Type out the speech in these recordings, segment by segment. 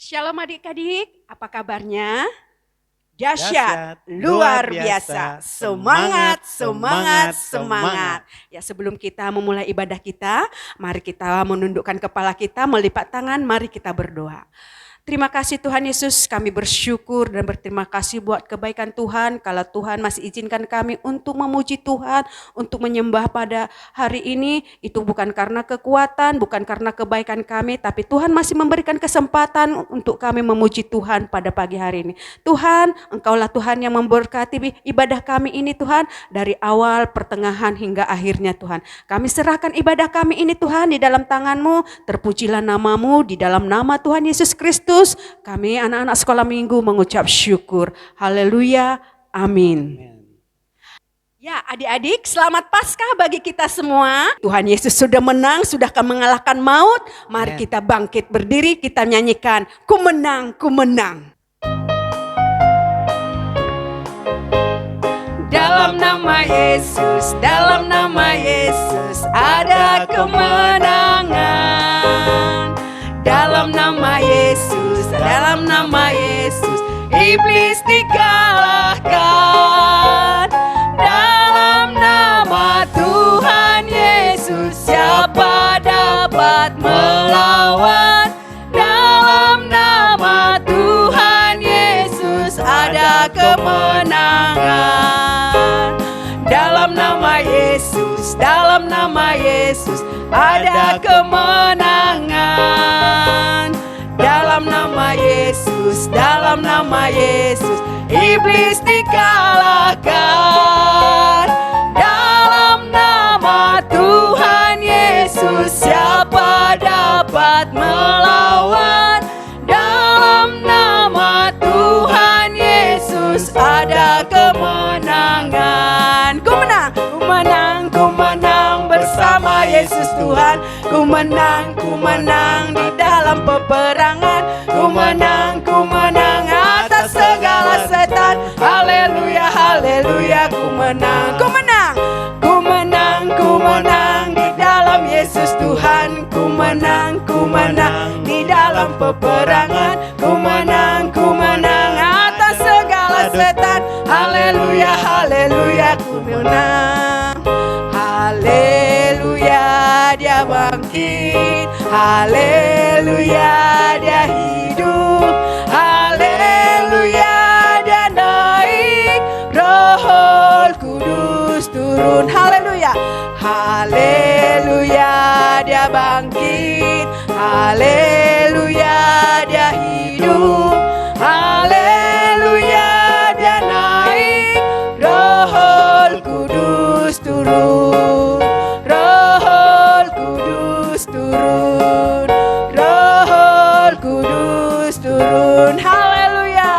Shalom adik-adik, apa kabarnya? Dahsyat, Dahsyat, luar luar biasa, biasa. semangat, semangat, Semangat, semangat. Ya, sebelum kita memulai ibadah kita, mari kita menundukkan kepala kita, melipat tangan, mari kita berdoa. Terima kasih Tuhan Yesus, kami bersyukur dan berterima kasih buat kebaikan Tuhan. Kalau Tuhan masih izinkan kami untuk memuji Tuhan, untuk menyembah pada hari ini, itu bukan karena kekuatan, bukan karena kebaikan kami, tapi Tuhan masih memberikan kesempatan untuk kami memuji Tuhan pada pagi hari ini. Tuhan, Engkaulah Tuhan yang memberkati ibadah kami ini Tuhan, dari awal, pertengahan, hingga akhirnya Tuhan. Kami serahkan ibadah kami ini Tuhan di dalam tangan-Mu, terpujilah nama-Mu di dalam nama Tuhan Yesus Kristus. Kami anak-anak sekolah minggu mengucap syukur. Haleluya, amin. Ya adik-adik, selamat Paskah bagi kita semua. Tuhan Yesus sudah menang, sudah mengalahkan maut. Mari kita bangkit berdiri, kita nyanyikan, ku menang, ku menang. Dalam nama Yesus, dalam nama Yesus ada kemenangan. Dalam nama Yesus, dalam nama Yesus, iblis dikalahkan. Dalam nama Tuhan Yesus, siapa dapat melawan? Dalam nama Tuhan Yesus ada kemenangan. Dalam nama Yesus, dalam nama Yesus ada kemenangan. Dalam nama Yesus, dalam nama Yesus, iblis dikalahkan. Dalam nama Tuhan Yesus, siapa dapat melawan? Dalam nama Tuhan Yesus ada kemenangan. Ku menang, ku menang, ku menang bersama Yesus Tuhan. Ku menang di dalam peperangan. Ku menang atas segala setan. Haleluya, haleluya, ku menang, ku menang, ku menang, ku menang di dalam Yesus Tuhan. Ku menang di dalam peperangan. Ku menang atas segala setan. Haleluya, haleluya, ku menang. Haleluya, dia bangkit. Haleluya, dia hidup. Haleluya, dia naik. Roh Kudus turun. Haleluya, haleluya, dia bangkit. Haleluya, dia hidup. Haleluya, dia naik. Roh Kudus turun. Roh Kudus turun. Roh Kudus turun. Haleluya.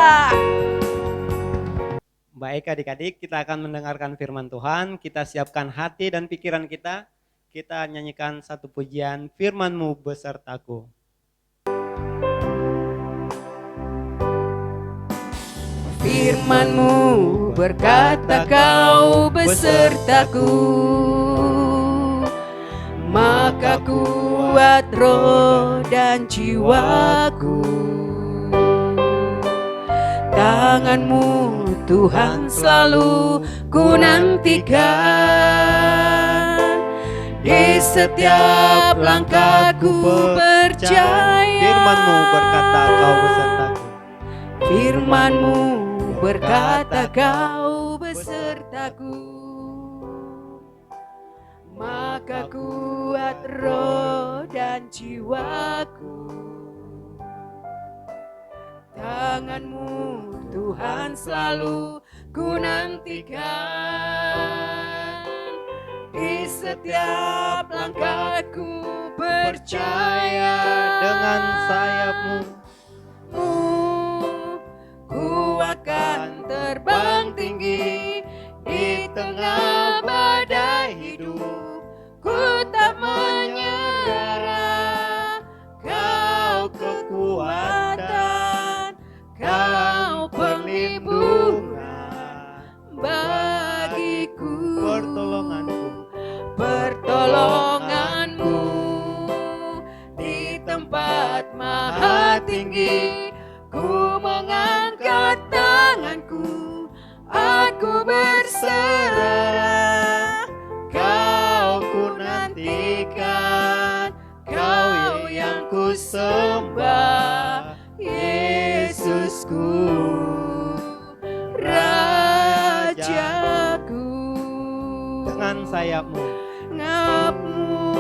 Baik adik-adik, kita akan mendengarkan firman Tuhan. Kita siapkan hati dan pikiran kita. Kita nyanyikan satu pujian, firman-Mu besertaku. Firman-Mu berkata kau besertaku, maka kuat roh dan jiwaku. Tangan-Mu Tuhan selalu ku nantikan. Di setiap langkahku percaya. Firman-Mu berkata kau besertaku. Firman-Mu berkata kau besertaku, maka kuat roh dan jiwaku. Tangan-Mu Tuhan selalu ku nantikan. Di setiap langkahku percaya. Dengan sayap-Mu ku akan terbang tinggi di tengah badai hidup. Ku tak menyerah. Kau kekuatan, kau perlindungan bagiku. Pertolonganmu di tempat maha tinggi, ku mengangkat tanganku, aku berserah. Kau ku nantikan, Kau yang ku sembah, Yesusku, Rajaku. Dengan sayapmu, Ngapmu,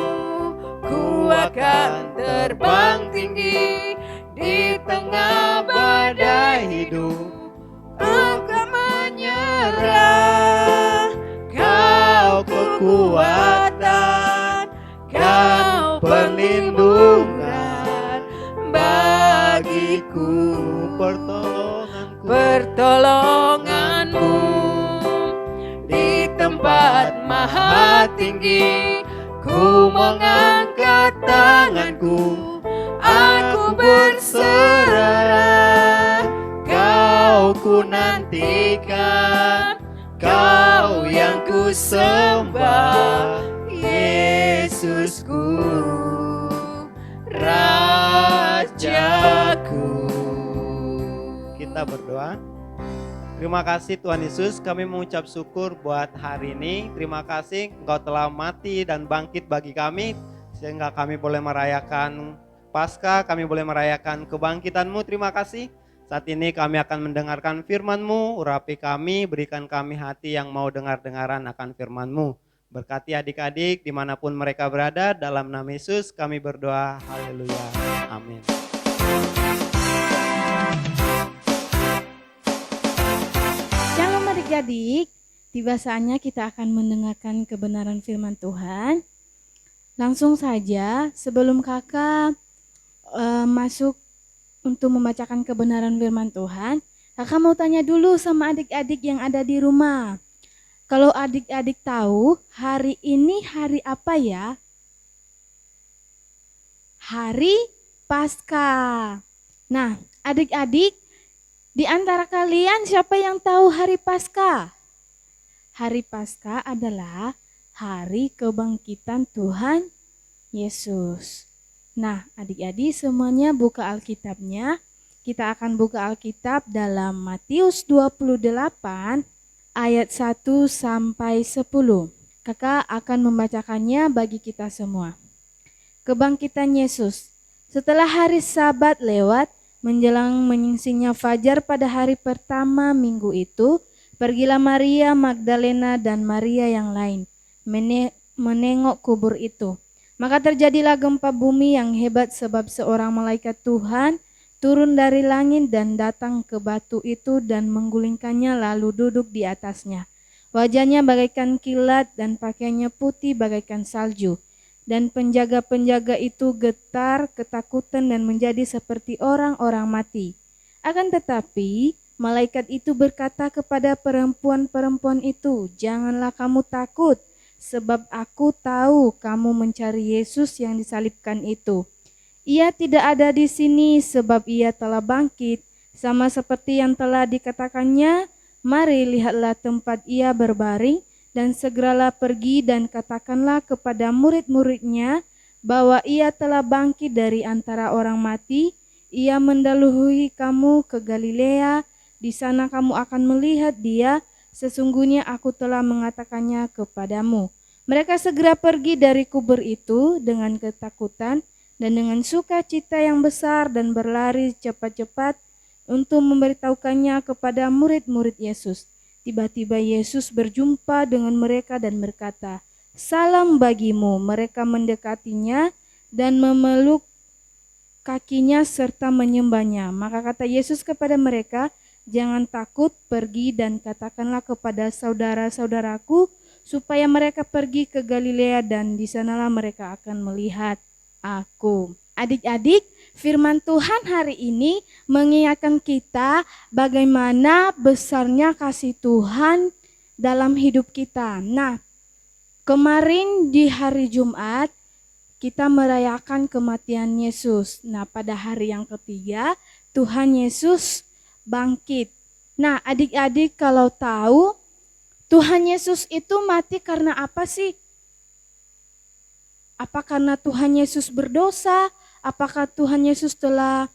ku akan terbang tinggi di tengah badai hidup. Aku akan menyerah, Kau kekuatan, Kau perlindungan bagiku, pertolonganku di tempat maha tinggi. Ku mengangkat tanganku, aku berserah. Kau ku nantikan, Kau yang ku sembah, Yesusku, Rajaku. kita berdoa. Terima kasih Tuhan Yesus, kami mengucap syukur buat hari ini. Terima kasih Engkau telah mati dan bangkit bagi kami, sehingga kami boleh merayakan Paskah, kami boleh merayakan kebangkitan-Mu. Terima kasih. Saat ini kami akan mendengarkan firman-Mu, urapi kami, berikan kami hati yang mau dengar-dengaran akan firman-Mu. Berkati adik-adik dimanapun mereka berada, dalam nama Yesus kami berdoa, haleluya, amin. Shalom adik-adik, tiba saatnya kita akan mendengarkan kebenaran firman Tuhan. Langsung saja sebelum kakak masuk untuk membacakan kebenaran firman Tuhan, kakak mau tanya dulu sama adik-adik yang ada di rumah. Kalau adik-adik tahu hari ini hari apa ya? Hari Paskah. Nah, adik-adik, di antara kalian siapa yang tahu hari Paskah? Hari Paskah adalah hari kebangkitan Tuhan Yesus. Nah, adik-adik semuanya buka Alkitabnya. Kita akan buka Alkitab dalam Matius 28 ayat 1 sampai 10. Kakak akan membacakannya bagi kita semua. Kebangkitan Yesus. Setelah hari Sabat lewat, menjelang menyingsingnya fajar pada hari pertama minggu itu, pergilah Maria Magdalena dan Maria yang lain menengok kubur itu. Maka terjadilah gempa bumi yang hebat sebab seorang malaikat Tuhan turun dari langit dan datang ke batu itu dan menggulingkannya lalu duduk di atasnya. Wajahnya bagaikan kilat dan pakaiannya putih bagaikan salju. Dan penjaga-penjaga itu getar, ketakutan dan menjadi seperti orang-orang mati. Akan tetapi malaikat itu berkata kepada perempuan-perempuan itu, "Janganlah kamu takut, sebab aku tahu kamu mencari Yesus yang disalibkan itu. Ia tidak ada di sini sebab ia telah bangkit, sama seperti yang telah dikatakannya. Mari lihatlah tempat ia berbaring, dan segeralah pergi dan katakanlah kepada murid-muridnya bahwa ia telah bangkit dari antara orang mati. Ia mendahului kamu ke Galilea, di sana kamu akan melihat dia. Sesungguhnya aku telah mengatakannya kepadamu." Mereka segera pergi dari kubur itu dengan ketakutan dan dengan sukacita yang besar dan berlari cepat-cepat untuk memberitahukannya kepada murid-murid Yesus. Tiba-tiba Yesus berjumpa dengan mereka dan berkata, "Salam bagimu." Mereka mendekatinya dan memeluk kakinya serta menyembahnya. Maka kata Yesus kepada mereka, "Jangan takut, pergi dan katakanlah kepada saudara-saudaraku supaya mereka pergi ke Galilea dan di sanalah mereka akan melihat aku." Adik-adik, firman Tuhan hari ini mengingatkan kita bagaimana besarnya kasih Tuhan dalam hidup kita. Nah, kemarin di hari Jumat kita merayakan kematian Yesus. Nah, pada hari yang ketiga Tuhan Yesus bangkit. Nah, adik-adik kalau tahu Tuhan Yesus itu mati karena apa sih? Apa karena Tuhan Yesus berdosa? Apakah Tuhan Yesus telah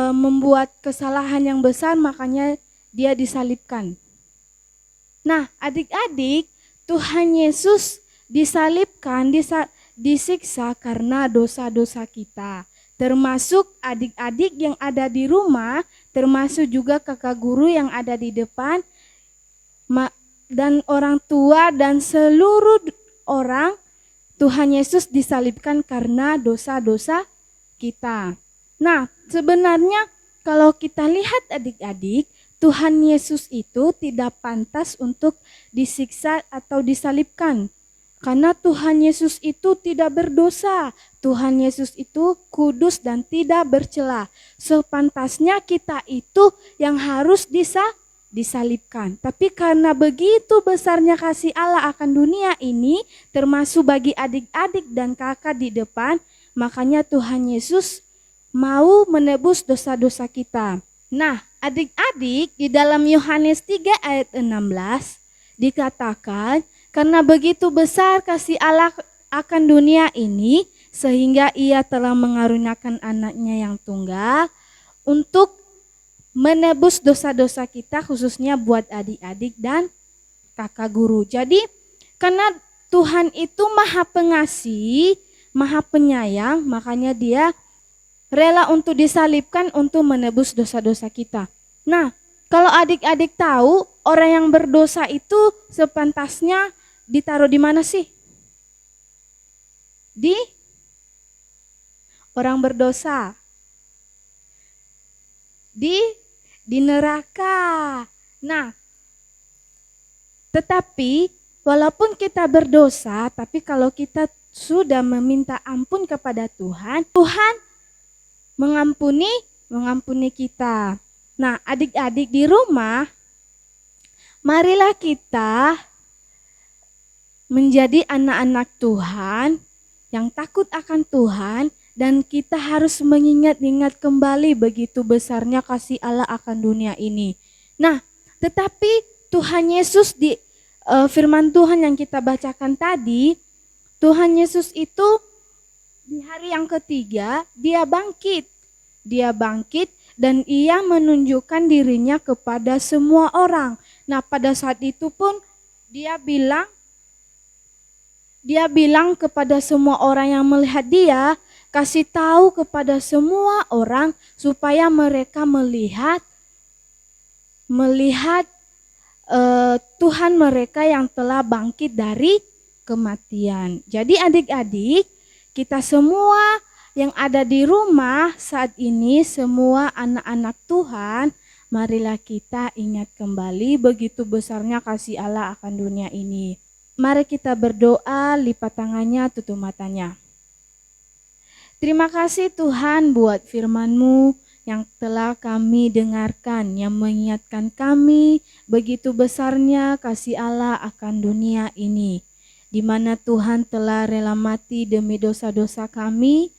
membuat kesalahan yang besar, makanya dia disalibkan. Nah, adik-adik, Tuhan Yesus disalibkan, disiksa karena dosa-dosa kita. Termasuk adik-adik yang ada di rumah, termasuk juga kakak guru yang ada di depan, dan orang tua dan seluruh orang. Tuhan Yesus disalibkan karena dosa-dosa kita. Nah, sebenarnya kalau kita lihat adik-adik, Tuhan Yesus itu tidak pantas untuk disiksa atau disalibkan. Karena Tuhan Yesus itu tidak berdosa. Tuhan Yesus itu kudus dan tidak bercela. Sepantasnya kita itu yang harus disalibkan. Tapi karena begitu besarnya kasih Allah akan dunia ini, termasuk bagi adik-adik dan kakak di depan, makanya Tuhan Yesus mau menebus dosa-dosa kita. Nah, adik-adik, di dalam Yohanes 3 ayat 16 dikatakan, karena begitu besar kasih Allah akan dunia ini, sehingga ia telah mengaruniakan anaknya yang tunggal untuk menebus dosa-dosa kita, khususnya buat adik-adik dan kakak guru. Jadi karena Tuhan itu maha pengasih, maha penyayang, makanya dia rela untuk disalibkan untuk menebus dosa-dosa kita. Nah, kalau adik-adik tahu orang yang berdosa itu sepantasnya ditaruh di mana sih? Di orang berdosa. Di neraka. Nah, tetapi walaupun kita berdosa, tapi kalau kita sudah meminta ampun kepada Tuhan, Tuhan mengampuni kita. Nah, adik-adik di rumah, marilah kita menjadi anak-anak Tuhan yang takut akan Tuhan, dan kita harus mengingat-ingat kembali begitu besarnya kasih Allah akan dunia ini. Nah, tetapi Tuhan Yesus di firman Tuhan yang kita bacakan tadi, Tuhan Yesus itu di hari yang ketiga dia bangkit. Dia bangkit dan ia menunjukkan dirinya kepada semua orang. Nah, pada saat itu pun dia bilang kepada semua orang yang melihat dia, kasih tahu kepada semua orang supaya mereka melihat Tuhan mereka yang telah bangkit dari kematian. Jadi adik-adik, kita semua yang ada di rumah saat ini, semua anak-anak Tuhan, marilah kita ingat kembali begitu besarnya kasih Allah akan dunia ini. Mari kita berdoa, lipat tangannya, tutup matanya. Terima kasih Tuhan buat firman-Mu yang telah kami dengarkan, yang mengingatkan kami begitu besarnya kasih Allah akan dunia ini, di mana Tuhan telah rela mati demi dosa-dosa kami,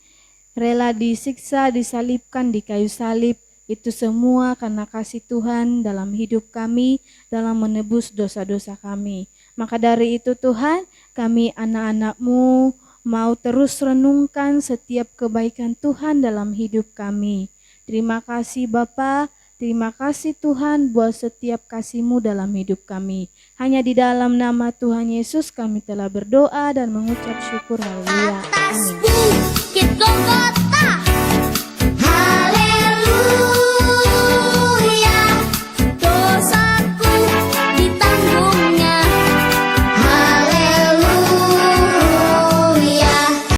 rela disiksa, disalibkan di kayu salib, itu semua karena kasih Tuhan dalam hidup kami, dalam menebus dosa-dosa kami. Maka dari itu Tuhan, kami anak-anak-Mu mau terus renungkan setiap kebaikan Tuhan dalam hidup kami. Terima kasih Bapa, terima kasih Tuhan buat setiap kasih-Mu dalam hidup kami. Hanya di dalam nama Tuhan Yesus kami telah berdoa dan mengucap syukur. Haleluya. Amin.